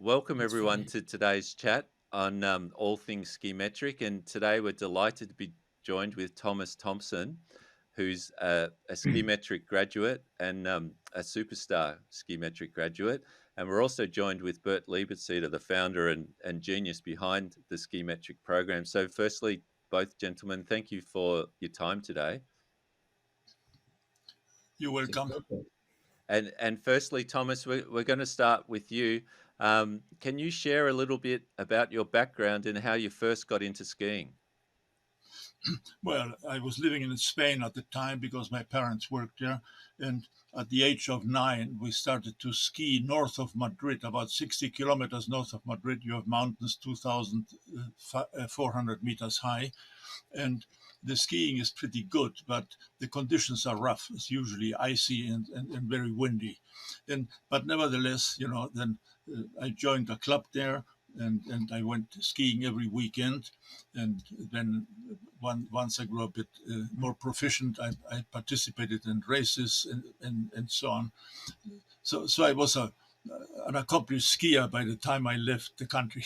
welcome That's everyone fine. to today's chat on all things skimetric. And today we're delighted to be joined with Thomas Thomsen, who's a skimetric graduate and a superstar skimetric graduate. And we're also joined with Bert Leibetseder, the founder and genius behind the Skimetric Program. So, firstly, both gentlemen, thank you for your time today. You're welcome. And firstly, Thomas, we're going to start with you. Can you share a little bit about your background and how you first got into skiing? Well, I was living in Spain at the time because my parents worked there. And at the age of 9, we started to ski north of Madrid, about 60 kilometers north of Madrid. You have mountains 2,400 meters high. And the skiing is pretty good, but the conditions are rough. It's usually icy and very windy. But nevertheless, then I joined a club there, and I went skiing every weekend. And then once I grew a bit more proficient, I participated in races and so on. So I was an accomplished skier by the time I left the country.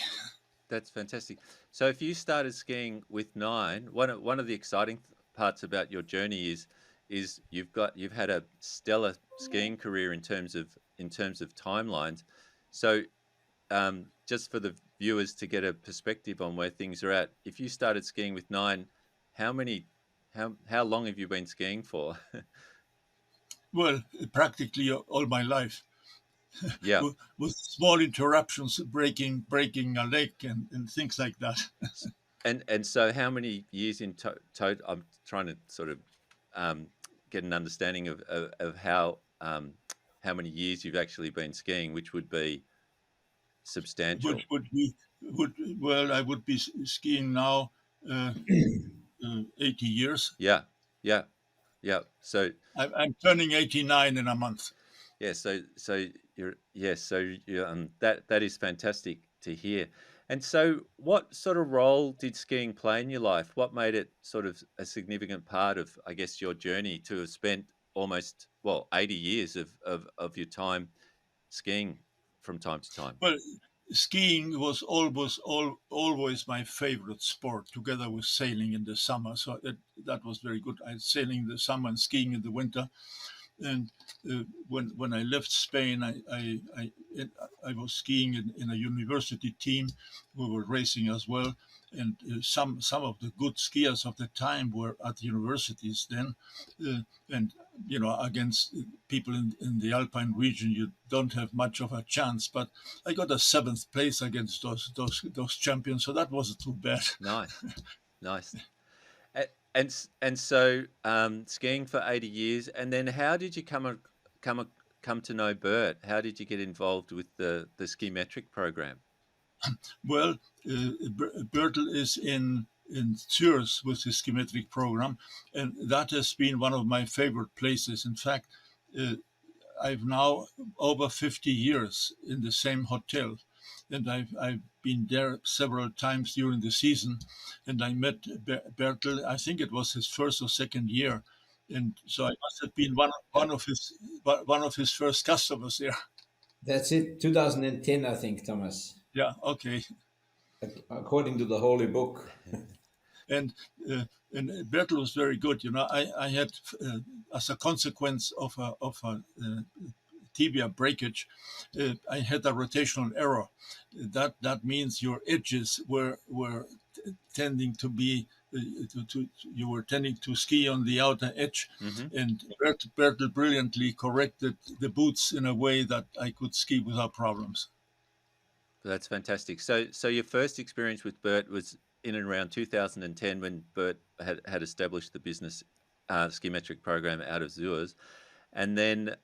That's fantastic. So, if you started skiing with 9, one of the exciting parts about your journey is you've had a stellar skiing career in terms of timelines. So, just for the viewers to get a perspective on where things are at, if you started skiing with 9, how many, how long have you been skiing for? Well, practically all my life. Yeah. With small interruptions, breaking a leg and things like that. And so how many years in total? I'm trying to sort of um, get an understanding of how many years you've actually been skiing, which would be substantial. Which would be would well, I would be skiing now 80 years. Yeah, yeah, yeah. So I'm turning 89 in a month. yeah, so you're yes, so you that is fantastic to hear. And so, what sort of role did skiing play in your life? What made it sort of a significant part of, I guess, your journey to have spent almost 80 years of your time skiing from time to time? Well, skiing was always my favorite sport, together with sailing in the summer. So that was very good. I sailing in the summer and skiing in the winter. And when I left Spain, I was skiing in a university team. We were racing as well, and some of the good skiers of the time were at universities then, and against people in the Alpine region, you don't have much of a chance. But I got a seventh place against those champions, so that wasn't too bad. Nice, nice. And so skiing for 80 years, and then how did you come to know Bert? How did you get involved with the Skimetric program? Well, Bertel is in Zurs with his Skimetric program, and that has been one of my favorite places. In fact, uh, I've now over 50 years in the same hotel, and I've been there several times during the season, and I met Bertel. I think it was his first or second year, and so I must have been one of his first customers there. That's it, 2010, I think, Thomas, Yeah, okay. according to the Holy Book. and uh, and Bertel was very good. I had as a consequence of a tibia breakage, I had a rotational error. That means your edges were tending to be you were tending to ski on the outer edge, Hmm. and Bertel brilliantly corrected the boots in a way that I could ski without problems. That's fantastic. So your first experience with Bert was in and around 2010 when Bert had established the business Skimetric program out of Zurs, and then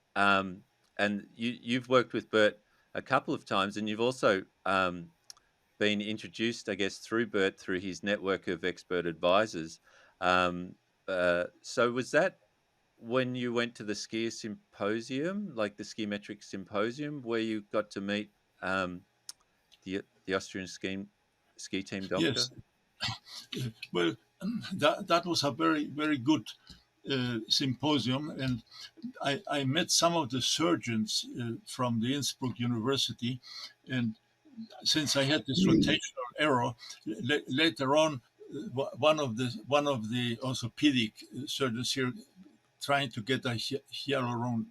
and you've worked with Bert a couple of times, and you've also been introduced, I guess, through Bert through his network of expert advisors. Um, so was that when you went to the ski symposium, like the Skimetric symposium, where you got to meet the Austrian ski team doctor? Yes, well, that was a very good symposium, and I met some of the surgeons from the Innsbruck University, and since I had this rotational error, later on, one of the orthopedic surgeons here trying to get a hyaluron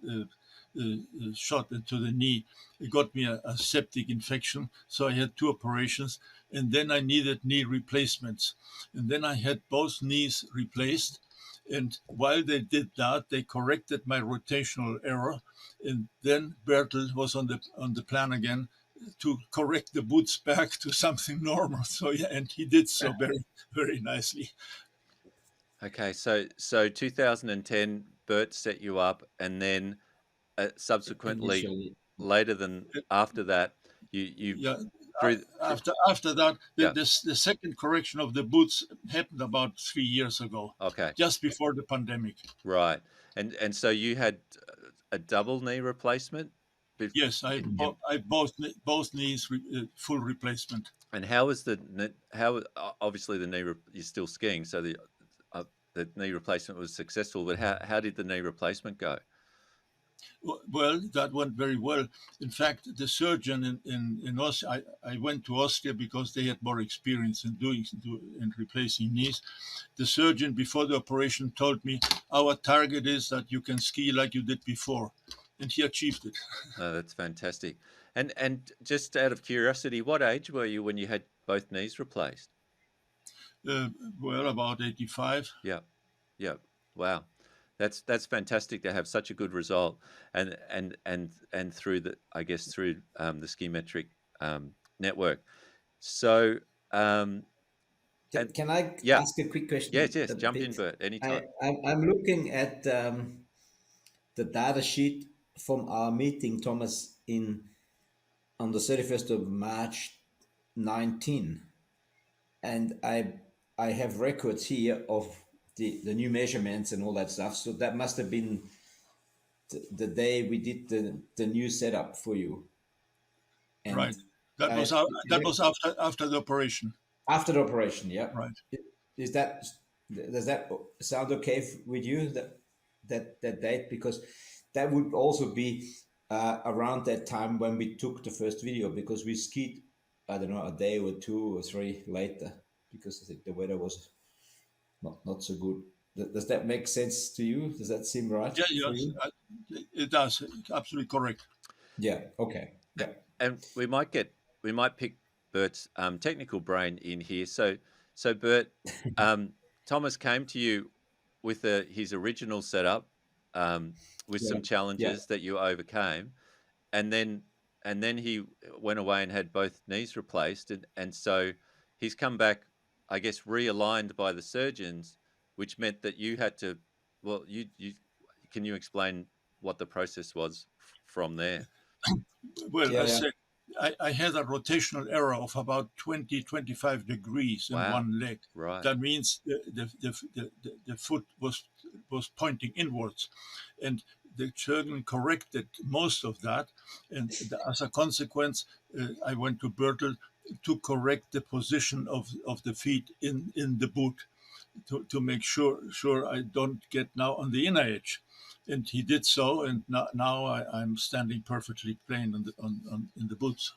shot into the knee. It got me a septic infection, so I had 2 operations, and then I needed knee replacements, and then I had both knees replaced. And while they did that, they corrected my rotational error, and then Bertel was on the plan again to correct the boots back to something normal. So yeah, and he did so very nicely. Okay, so 2010, Bert set you up, and then subsequently, Initially. later than after that, you Yeah. through After that, yeah. the second correction of the boots happened about 3 years ago, Okay, just before the pandemic. right, and so you had a double knee replacement. Yes, Yep. I both knees full replacement. And how was how obviously the you're still skiing, so the knee replacement was successful, but how did the knee replacement go? Well, that went very well. In fact, the surgeon in Austria, I went to Austria because they had more experience in in replacing knees. The surgeon before the operation told me, our target is that you can ski like you did before. And he achieved it. Oh, that's fantastic. And just out of curiosity, what age were you when you had both knees replaced? Uh, well, about 85. Yeah, yeah. Wow, that's fantastic to have such a good result, and through the I guess through the Skimetric network. So and Can I yeah, ask a quick question? yes, A jump in, bit. Bert, anytime. I'm looking at the data sheet from our meeting, Thomas, in on the 31st of March 19, and I have records here of the new measurements and all that stuff. So that must have been the day we did the new setup for you. And Right. That I, was after the operation. after the operation, yeah. Right. Is that does that sound okay with you that date? Because that would also be around that time when we took the first video, because we skied, I don't know, a day or 2 or 3 later, because I think the weather was not so good. Does that make sense to you? Does that seem right Yeah, for yes, you? it does. Absolutely correct. Yeah. Okay. Yeah. And we might pick Bert's technical brain in here. So Bert, Thomas came to you with his original setup, with Yeah. some Yeah. challenges that you overcame, and then he went away and had both knees replaced, and so he's come back, I guess, realigned by the surgeons, which meant that you had to. Well, you can you explain what the process was from there? Well, Yeah. I Yeah. said I had a rotational error of about 20, 25 degrees in Wow, one leg. right. That means the foot was pointing inwards. And the surgeon corrected most of that. And as a consequence, I went to Bertel to correct the position of the feet in the boot to make sure I don't get now on the inner edge. And he did so, and now I'm standing perfectly plain in the boots.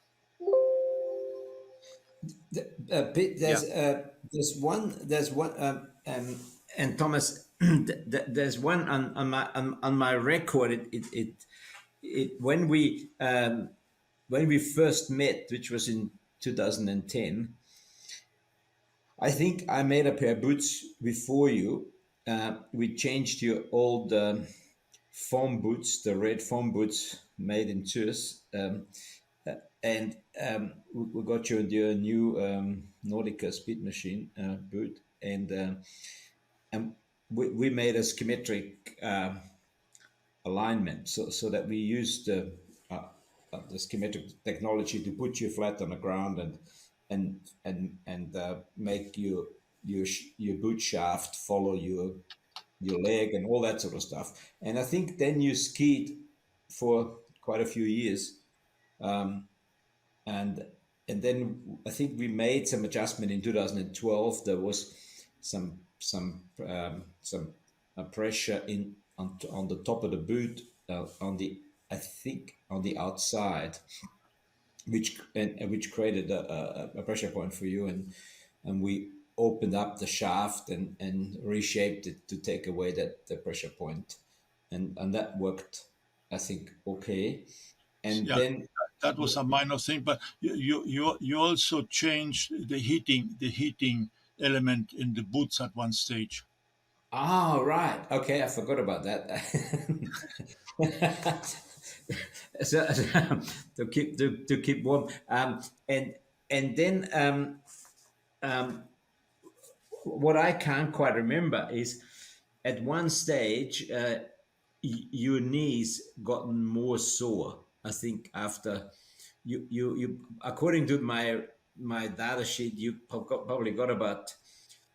Yeah, There's one and Thomas, there's one on my record. It when we first met, which was in 2010. I think I made a pair of boots before you. We changed your old foam boots, the red foam boots made in Zurs, and we got you your new Nordica speed machine boot, and we made a Skimetric alignment, so that we used the Skimetric technology to put you flat on the ground and make your boot shaft follow your leg and all that sort of stuff. And I think then you skied for quite a few years, and and then I think we made some adjustment in 2012. There was some pressure in on the top of the boot, on the I think on the outside, which created a pressure point for you, and we opened up the shaft and reshaped it to take away the pressure point, and that worked, I think, okay. And Yeah, then that was a minor thing, but you also changed the heating element in the boots at one stage. right, okay, I forgot about that. So, to keep warm, and then what I can't quite remember is at one stage your knees gotten more sore. I think after you according to my data sheet, you probably got about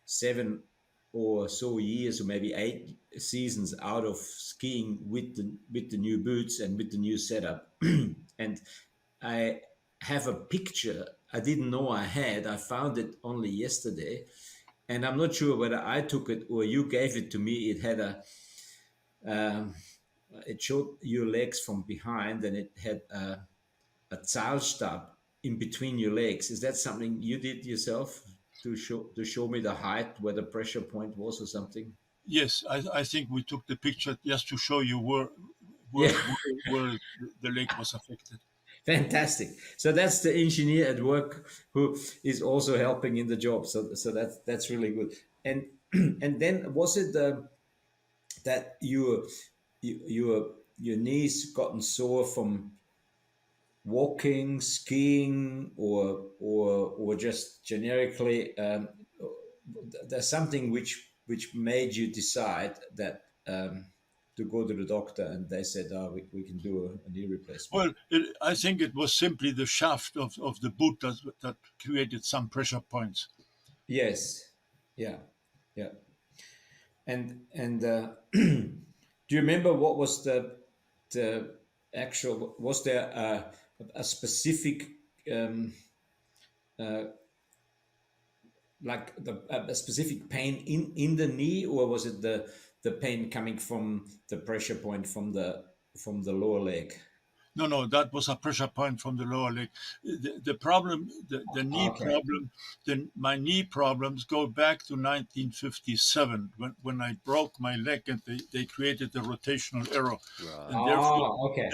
7 or so years, or maybe 8 seasons out of skiing with the new boots and with the new setup. And I have a picture I didn't know I had. I found it only yesterday, and I'm not sure whether I took it or you gave it to me. It had um, it showed your legs from behind, and it had a Zahlstab in between your legs. Is that something you did yourself to show me the height where the pressure point was or something? Yes, I think we took the picture just to show you where Yeah, where where, where the leg was affected. fantastic. So that's the engineer at work who is also helping in the job. So that's really good. And and then was it that your knees gotten sore from walking, skiing, or just generically? There's something which made you decide that to go to the doctor, and they said, "Oh, we can do a knee replacement." Well, I think it was simply the shaft of the boot that created some pressure points. Yes, yeah, yeah. And do you remember what was the actual? Was there a specific um, uh, like a specific pain in the knee, or was it the pain coming from the pressure point from the lower leg? No, no, that was a pressure point from the lower leg. The problem, the knee Okay. problem, my knee problems go back to 1957 when I broke my leg and they created the rotational error. Right. And therefore Okay.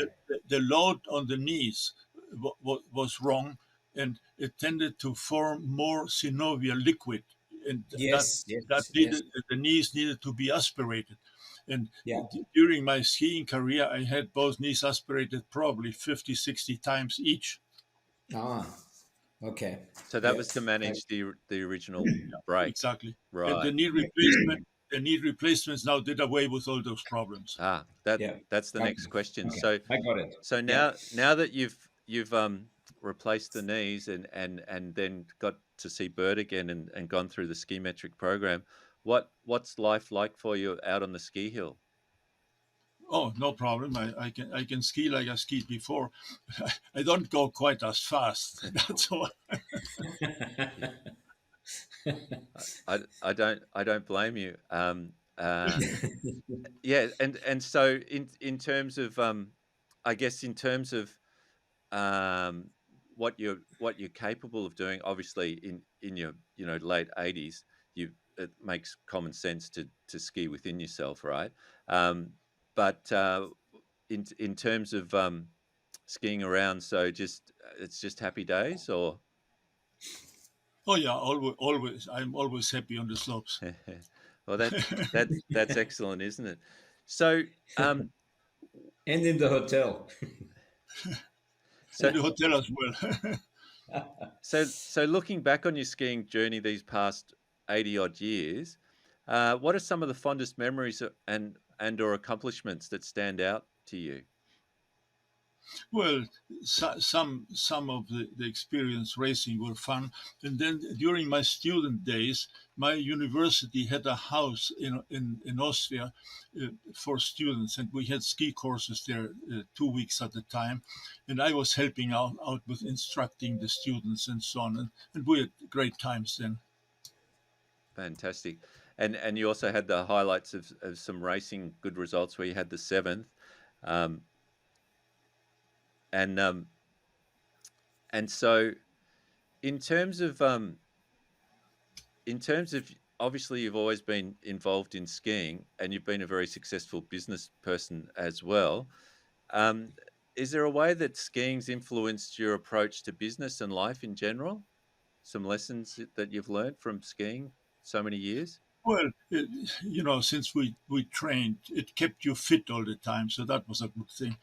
the load on the knees was wrong, and it tended to form more synovial liquid, and Yes. that Yes. Yes. needed the knees needed to be aspirated. And Yeah. during my skiing career, I had both knees aspirated probably 50, 60 times each. Ah. Okay. So that Yeah. was to I, manage the original break. Exactly. And Right. the knee replacements now did away with all those problems. Ah, yeah. that's the Okay. next question. Okay. I got it. So Yeah. now that you've replaced the knees and then got to see Bert again and gone through the Skimetric program, what's life like for you out on the ski hill? Oh, no problem. I can ski like I skied before. I don't go quite as fast. That's all. I don't blame you. Yeah, and so in terms of I guess in terms of um, what you're capable of doing, obviously in your late 80s, you it makes common sense to ski within yourself, right? But in terms of skiing around, so just it's just happy days, or Oh yeah, always, always. I'm always happy on the slopes. well that's excellent, isn't it? So um, And in the hotel. so In the hotel as well. so looking back on your skiing journey these past 80 odd years, what are some of the fondest memories and or accomplishments that stand out to you? Well, some of the experience racing were fun, and then during my student days, my university had a house in Austria for students, and we had ski courses there 2 weeks at a time, and I was helping out with instructing the students and so on, and we had great times then. Fantastic. And you also had the highlights of some racing good results where you had the seventh. Um, and And so, in terms of obviously you've always been involved in skiing, and you've been a very successful business person as well. Um, is there a way that skiing's influenced your approach to business and life in general? Some lessons that you've learned from skiing so many years? Well, since we trained, it kept you fit all the time, so that was a good thing.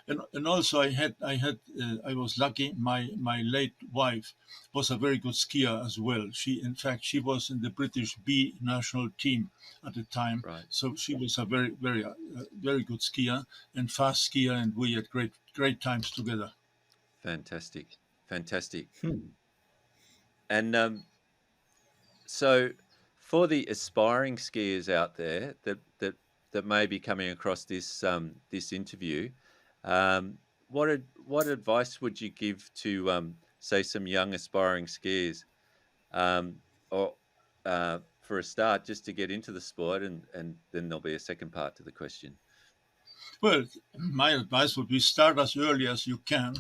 And also I was lucky. My late wife was a very good skier as well. In fact, she was in the British B national team at the time, Right. so she was a very good skier and fast skier, and we had great times together. Fantastic. Fantastic. Hmm. And so, for the aspiring skiers out there that may be coming across this interview, what advice would you give to say some young aspiring skiers, um, or for a start, just to get into the sport, and then there'll be a second part to the question. Well, my advice would be start as early as you can.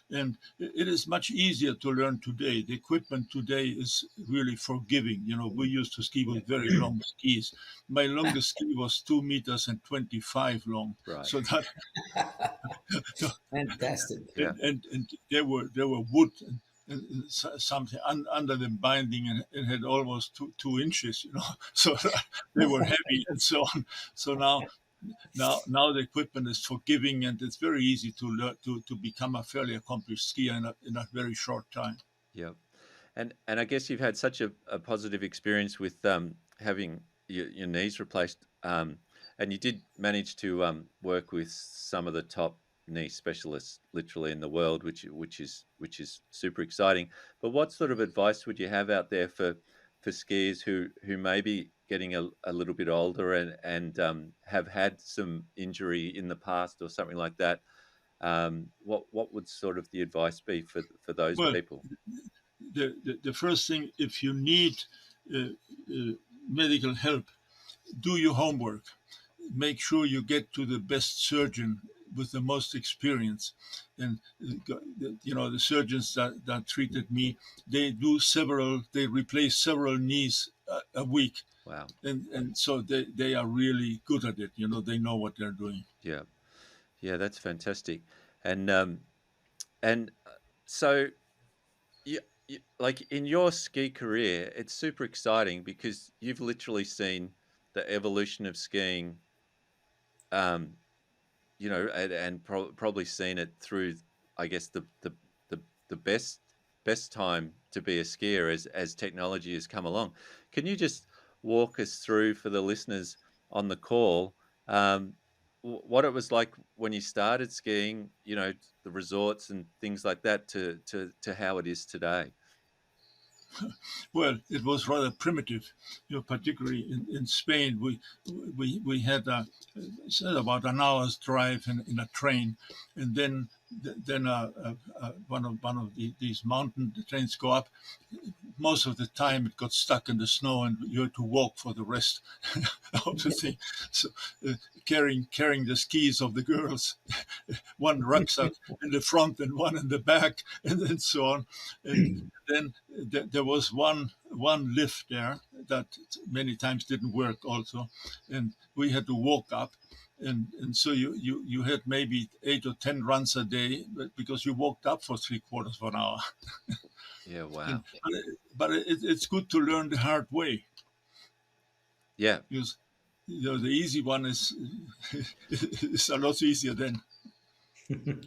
And it is much easier to learn today. The equipment today is really forgiving. We used to ski with very long skis. My longest ski was 2 meters and 25 long. Right. So that Fantastic. Yeah. and they were wood and something under the binding, and it had almost 2 inches. So they were heavy and so on. So now the equipment is forgiving, and it's very easy to learn to become a fairly accomplished skier in a very short time. Yeah. And I guess you've had such a positive experience with having your knees replaced, and you did manage to work with some of the top knee specialists, literally in the world, which is super exciting. But what sort of advice would you have out there for skiers who may be getting a little bit older and have had some injury in the past or something like that? What would sort of the advice be for those Well, people? the first thing, if you need uh, medical help, do your homework. Make sure you get to the best surgeon with the most experience. And the surgeons that treated me, they replace several knees a week. Wow. And so they are really good at it. They know what they're doing. Yeah. Yeah, that's fantastic. And so you like in your ski career, it's super exciting because you've literally seen the evolution of skiing, um, and probably seen it through, I guess, the best time to be a skier as technology has come along. Can you just walk us through for the listeners on the call, um, what it was like when you started skiing? The resorts and things like that to how it is today. Well, it was rather primitive, particularly in Spain. We had said about an hour's drive in a train, and then these mountain trains go up. Most of the time, it got stuck in the snow, and you had to walk for the rest of the thing. So, carrying the skis of the girls, one rucksack in the front and one in the back, and then so on. And then there was one lift there that many times didn't work also, and we had to walk up, and so you had maybe 8 or 10 runs a day, because you walked up for 3/4 of an hour. Yeah, And, wow. but it's good to learn the hard way, Yeah, because the easy one is is a lot easier then.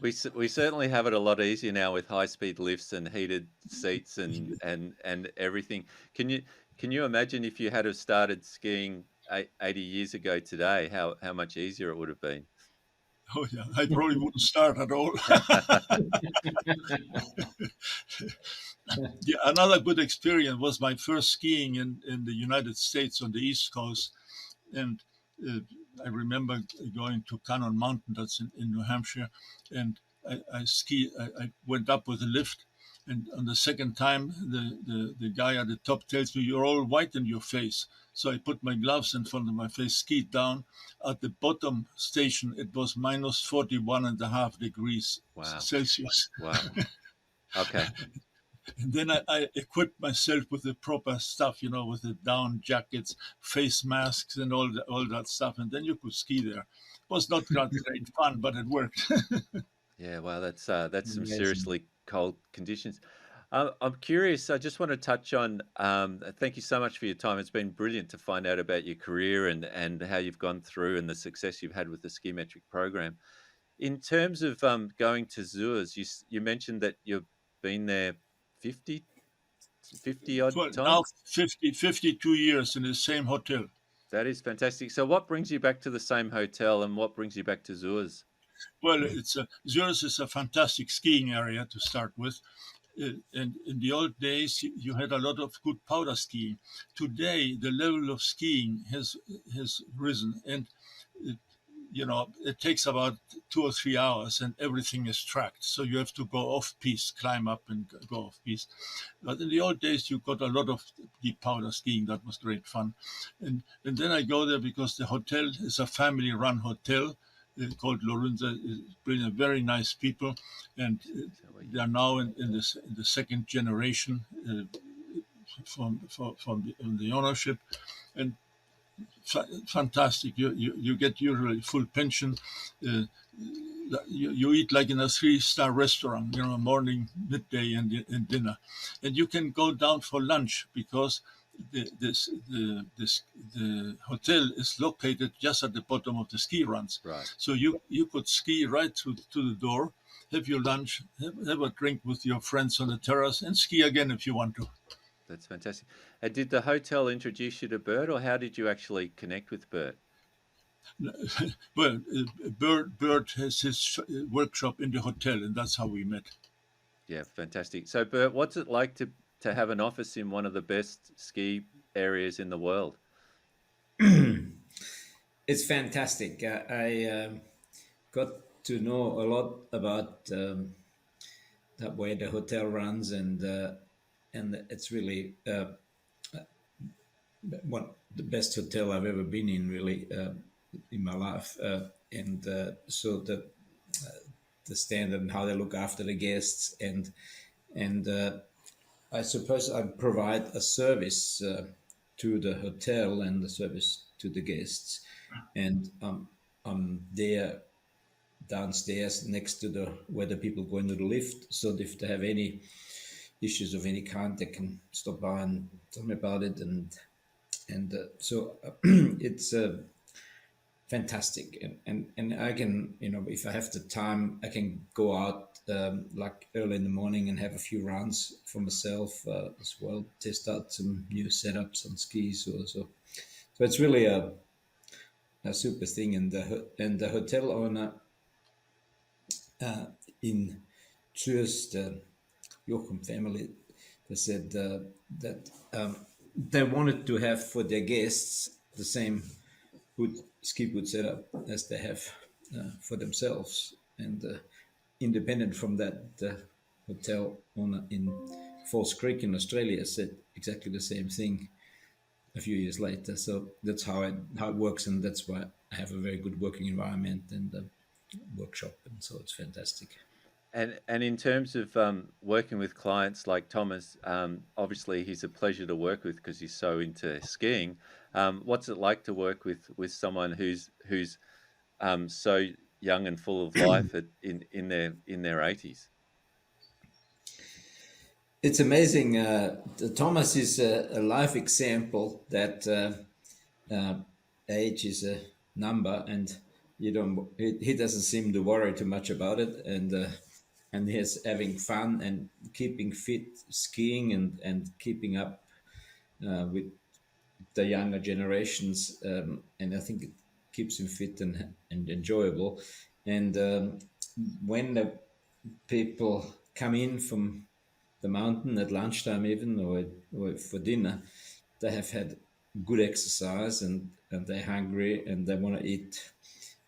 we certainly have it a lot easier now with high speed lifts and heated seats and everything. Can you imagine if you had have started skiing 80 years ago today, how much easier it would have been? Oh yeah, I probably wouldn't start at all. Yeah, another good experience was my first skiing in the United States on the East Coast, and uh, I remember going to Cannon Mountain, that's in New Hampshire, and I went up with a lift, and on the second time, the guy at the top tells me, "You're all white in your face." So I put my gloves in front of my face, skied down. At the bottom station, it was minus 41.5 degrees Wow. Celsius. Wow. Okay. And then I equipped myself with the proper stuff, with the down jackets, face masks, and all that stuff. And then you could ski there. It was not great fun, but it worked. Yeah, wow, that's some Amazing. seriously cold conditions. I'm curious. I just want to touch on. Thank you so much for your time. It's been brilliant to find out about your career and how you've gone through and the success you've had with the Skimetric program. In terms of going to Zurs, you mentioned that you've been there 50 50 odd For now, times. 52 years in the same hotel. That is fantastic. So, what brings you back to the same hotel, and what brings you back to Zurs? Well, Zurs is a fantastic skiing area to start with. And in the old days, you had a lot of good powder skiing. Today, the level of skiing has risen, and uh, it takes about 2 or 3 hours, and everything is tracked. So you have to go off piste, climb up and go off piste. But in the old days, you got a lot of deep powder skiing. That was great fun. And then I go there because the hotel is a family-run hotel called Lorünser. Brilliant, very nice people, and Is that where they you? are now in the second generation from the ownership, and fantastic. You get usually full pension. Uh, you eat like in a 3-star restaurant, morning, midday, and dinner, and you can go down for lunch because the hotel is located just at the bottom of the ski runs, Right. so you could ski right to the door, have your lunch, have a drink with your friends on the terrace, and ski again if you want to. That's fantastic. And did the hotel introduce you to Bert, or how did you actually connect with Bert? Well, Bert has his workshop in the hotel, and that's how we met. Yeah, fantastic. So, Bert, what's it like to have an office in one of the best ski areas in the world? It's fantastic. I got to know a lot about that way the hotel runs, and it's really one the best hotel I've ever been in, really, in my life. And so the standard and how they look after the guests, and I suppose I provide a service to the hotel and the service to the guests, and I'm there downstairs next to the where the people go into the lift. So if they have any issues of any kind, they can stop by and tell me about it, and it's fantastic, and I can, if I have the time, I can go out like early in the morning and have a few rounds for myself as well, test out some new setups on skis or so it's really a super thing. And the hotel owner in Zurs, the Jochum family, they said that they wanted to have for their guests the same ski boot setup as they have for themselves. And independent from that, the hotel owner in Falls Creek in Australia said exactly the same thing a few years later. So that's how it works, and that's why I have a very good working environment and workshop, and so it's fantastic. And in terms of working with clients like Thomas, obviously he's a pleasure to work with because he's so into skiing. What's it like to work with someone who's so young and full of life in their 80s? It's amazing. Thomas is a life example that age is a number, and you don't. He doesn't seem to worry too much about it, and he's having fun and keeping fit, skiing and keeping up with the younger generations, and I think it keeps him fit and enjoyable. And when the people come in from the mountain at lunchtime, even or for dinner, they have had good exercise, and they're hungry and they want to eat,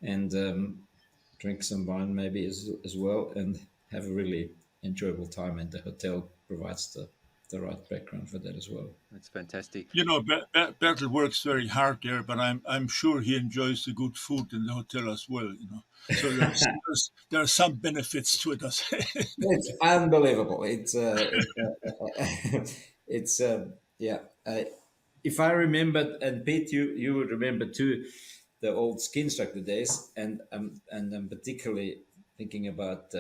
and drink some wine maybe as well, and have a really enjoyable time. And the hotel provides the right background for that as well. That's fantastic. You know, Bertel works very hard there, but I'm sure he enjoys the good food in the hotel as well. You know, so there are some benefits to it. It's unbelievable. It's yeah. If I remember, and Pete, you would remember too, the old ski instructor days, and I'm particularly thinking about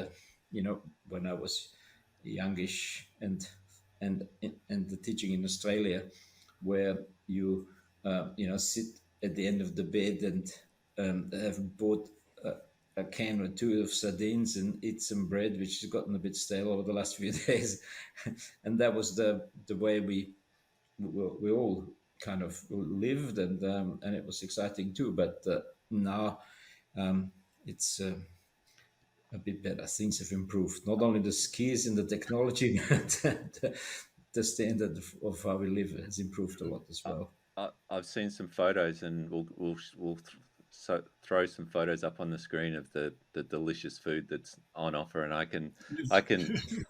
when I was youngish and the teaching in Australia, where you sit at the end of the bed and have bought a can or two of sardines and eat some bread, which has gotten a bit stale over the last few days, and that was the way we all kind of lived, and it was exciting too. But now it's a bit better. Things have improved. Not only the skis and the technology, but the standard of how we live has improved a lot as well. I've seen some photos, and we'll throw some photos up on the screen of the delicious food that's on offer, and I can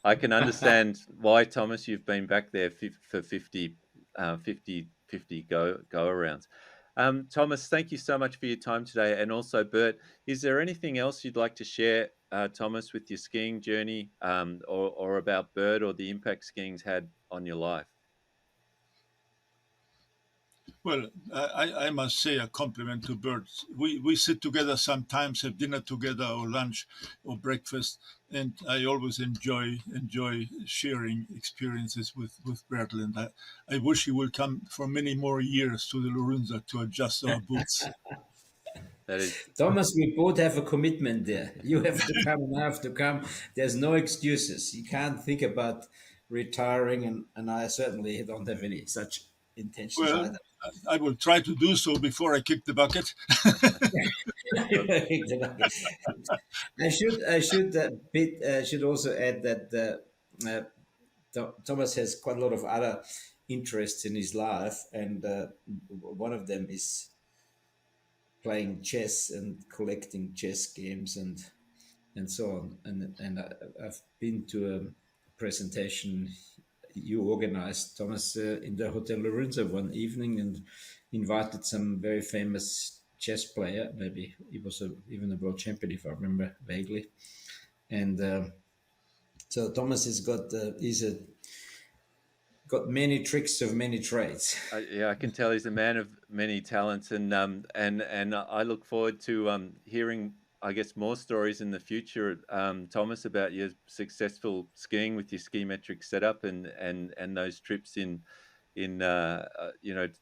understand why, Thomas, you've been back there for 50 go arounds. Thomas, thank you so much for your time today, and also Bert. Is there anything else you'd like to share, Thomas, with your skiing journey, or about Bert or the impact skiing's had on your life? Well, I must say a compliment to Bert. We sit together sometimes, have dinner together or lunch or breakfast, and I always enjoy sharing experiences with Bertel. And I wish he will come for many more years to the Lorünser to adjust our boots. That is, Thomas, we both have a commitment there. You have to come and I have to come. There's no excuses. You can't think about retiring, and I certainly don't have any such intentions Well, either. I will try to do so before I kick the bucket. I should also add that Thomas has quite a lot of other interests in his life, and one of them is playing chess and collecting chess games and so on. I've been to a presentation you organized, Thomas, in the Hotel Lorünser one evening, and invited some very famous chess player. Maybe he was even a world champion, if I remember vaguely. And so Thomas has got got many tricks of many trades. yeah, I can tell he's a man of many talents, and I look forward to hearing, I guess, more stories in the future, Thomas, about your successful skiing with your skimetric setup and those trips in to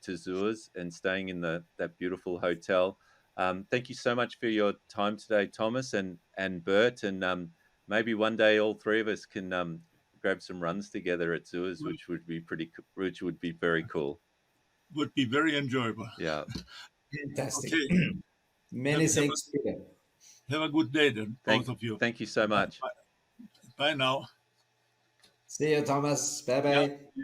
Zurs and staying in that beautiful hotel. Thank you so much for your time today, Thomas and Bert, and maybe one day all three of us can grab some runs together at Zurs, which would be very cool. Would be very enjoyable. Yeah. Fantastic. Okay. Many thanks, Peter. Have a good day then, both of you. Thank you so much. Bye now. See you, Thomas. Bye bye. Yeah.